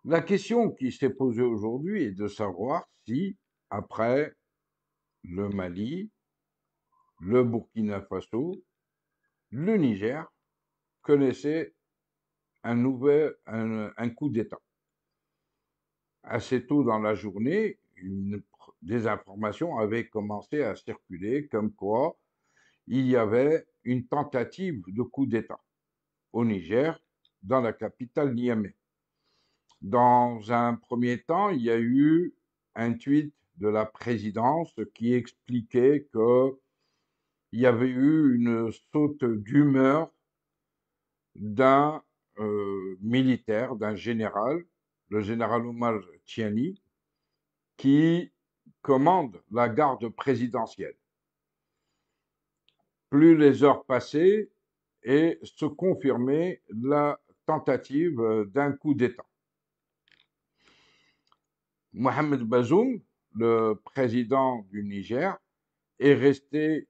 La question qui s'est posée aujourd'hui est de savoir si, après le Mali, le Burkina Faso, le Niger connaissaient un coup d'État. Assez tôt dans la journée, des informations avaient commencé à circuler comme quoi il y avait une tentative de coup d'État au Niger, dans la capitale Niamey. Dans un premier temps, il y a eu un tweet de la présidence qui expliquait qu'il y avait eu une saute d'humeur d'un militaire, d'un général, le général Omar Tiani, qui commande la garde présidentielle. Plus les heures passaient et se confirmait la tentative d'un coup d'État. Mohamed Bazoum, le président du Niger, est resté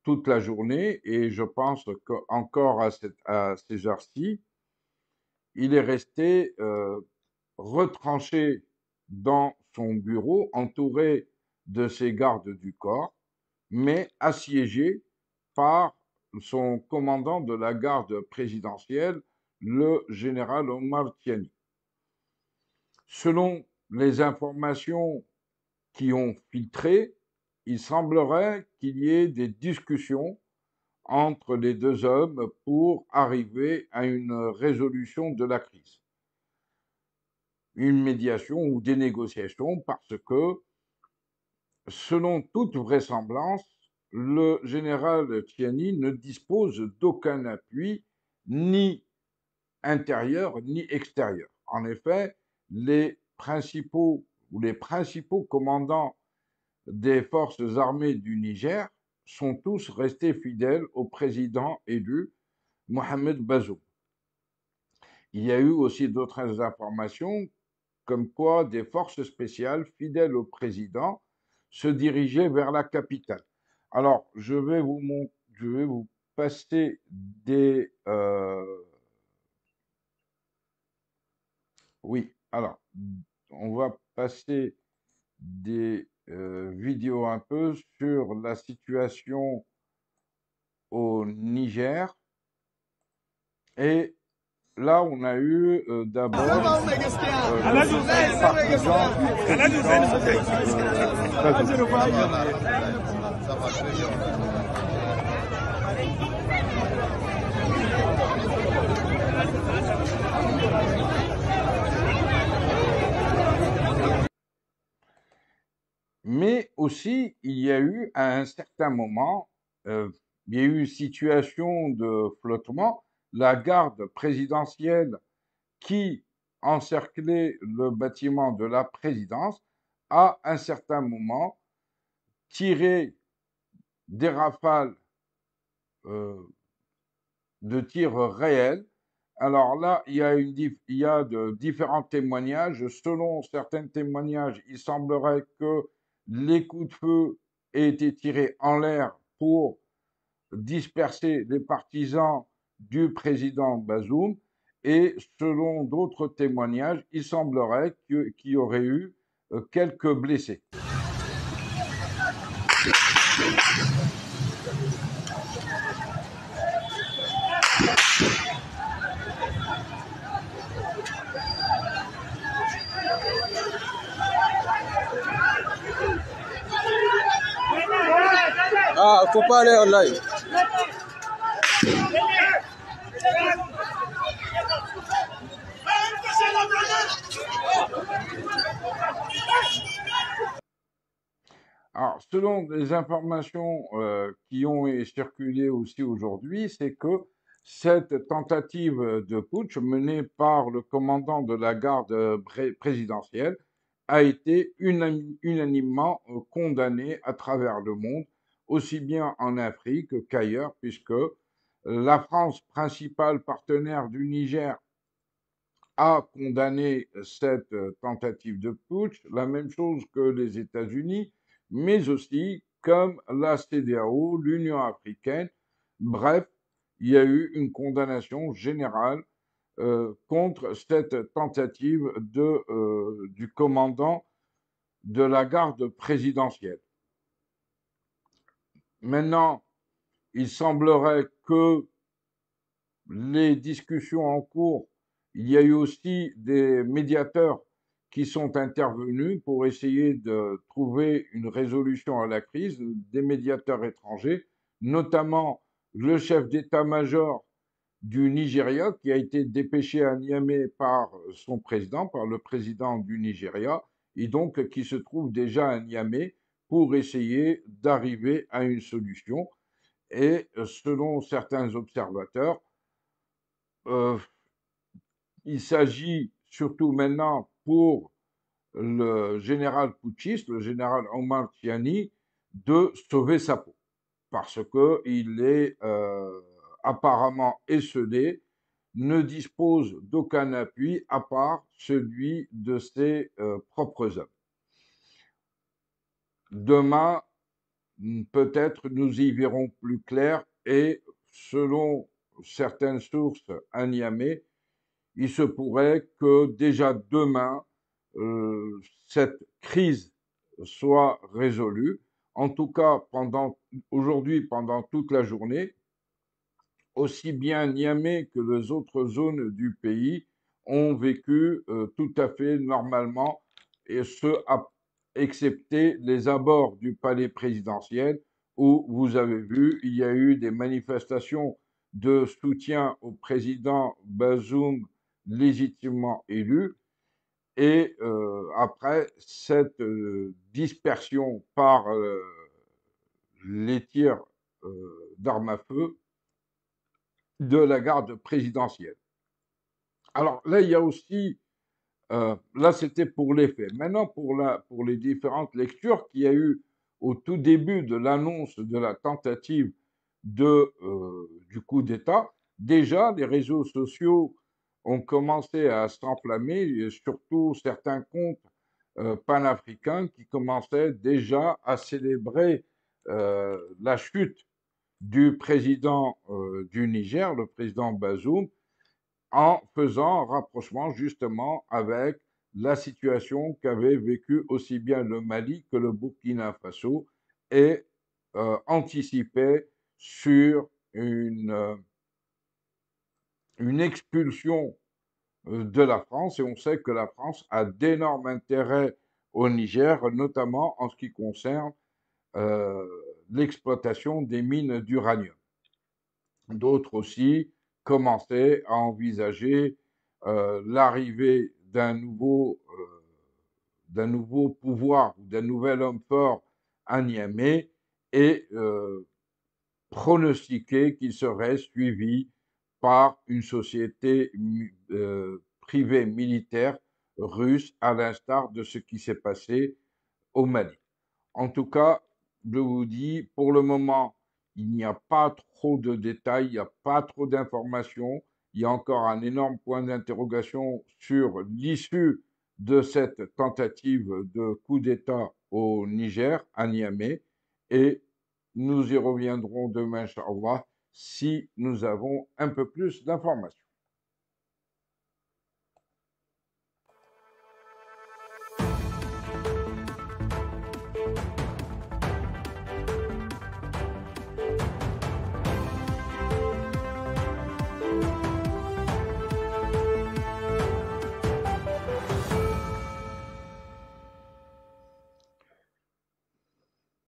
toute la journée et je pense qu'encore à ces heures-ci, il est resté retranché dans son bureau, entouré de ses gardes du corps, mais assiégé par son commandant de la garde présidentielle, le général Omar Tiani. Selon les informations qui ont filtré, il semblerait qu'il y ait des discussions entre les deux hommes pour arriver à une résolution de la crise. Une médiation ou des négociations parce que, selon toute vraisemblance, le général Tiani ne dispose d'aucun appui, ni intérieur ni extérieur. En effet, les principaux commandants des forces armées du Niger sont tous restés fidèles au président élu, Mohamed Bazoum. Il y a eu aussi d'autres informations, comme quoi des forces spéciales fidèles au président se dirigeaient vers la capitale. Alors, je vais vous passer oui, alors, on va passer des vidéos un peu sur la situation au Niger. Et là, on a eu d'abord les partisans du président Mais aussi, il y a eu à un certain moment, il y a eu une situation de flottement. La garde présidentielle qui encerclait le bâtiment de la présidence à un certain moment tiré des rafales de tirs réels. Alors là, il y a de différents témoignages. Selon certains témoignages, il semblerait que les coups de feu aient été tirés en l'air pour disperser les partisans du président Bazoum. Et selon d'autres témoignages, il semblerait qu'il y aurait eu quelques blessés. Ah, faut pas aller en live. Alors, selon les informations qui ont circulé aussi aujourd'hui, c'est que cette tentative de putsch menée par le commandant de la garde présidentielle a été unanimement condamnée à travers le monde, aussi bien en Afrique qu'ailleurs, puisque la France, principale partenaire du Niger, a condamné cette tentative de putsch, la même chose que les États-Unis, mais aussi comme la CEDEAO, l'Union africaine. Bref, il y a eu une condamnation générale contre cette tentative du commandant de la garde présidentielle. Maintenant, il semblerait que les discussions en cours, il y a eu aussi des médiateurs qui sont intervenus pour essayer de trouver une résolution à la crise, des médiateurs étrangers, notamment le chef d'état-major du Nigeria, qui a été dépêché à Niamey par son président, par le président du Nigeria, et donc qui se trouve déjà à Niamey pour essayer d'arriver à une solution. Et selon certains observateurs, euh, il s'agit surtout maintenant pour le général putschiste, le général Omar Tiani, de sauver sa peau, parce qu'il est apparemment esseulé, ne dispose d'aucun appui à part celui de ses propres hommes. Demain, peut-être nous y verrons plus clair et selon certaines sources à Niamey, il se pourrait que déjà demain, cette crise soit résolue. En tout cas, aujourd'hui, pendant toute la journée, aussi bien Niamey que les autres zones du pays ont vécu tout à fait normalement, et excepté les abords du palais présidentiel où vous avez vu, il y a eu des manifestations de soutien au président Bazoum légitimement élu. Et après cette dispersion par les tirs d'armes à feu de la garde présidentielle. Alors là, il y a aussi, là c'était pour les faits. Maintenant, pour les différentes lectures qu'il y a eu au tout début de l'annonce de la tentative du coup d'État, déjà les réseaux sociaux ont commencé à s'enflammer, et surtout certains comptes panafricains qui commençaient déjà à célébrer la chute du président du Niger, le président Bazoum, en faisant un rapprochement justement avec la situation qu'avait vécue aussi bien le Mali que le Burkina Faso et anticipait sur une expulsion de la France. Et on sait que la France a d'énormes intérêts au Niger, notamment en ce qui concerne l'exploitation des mines d'uranium. D'autres aussi commençaient à envisager l'arrivée d'un nouveau pouvoir, d'un nouvel homme fort à Niamey, et pronostiquaient qu'il serait suivi par une société privée militaire russe, à l'instar de ce qui s'est passé au Mali. En tout cas, je vous dis, pour le moment, il n'y a pas trop de détails, il n'y a pas trop d'informations. Il y a encore un énorme point d'interrogation sur l'issue de cette tentative de coup d'État au Niger, à Niamey. Et nous y reviendrons demain, Inch'Allah, si nous avons un peu plus d'informations.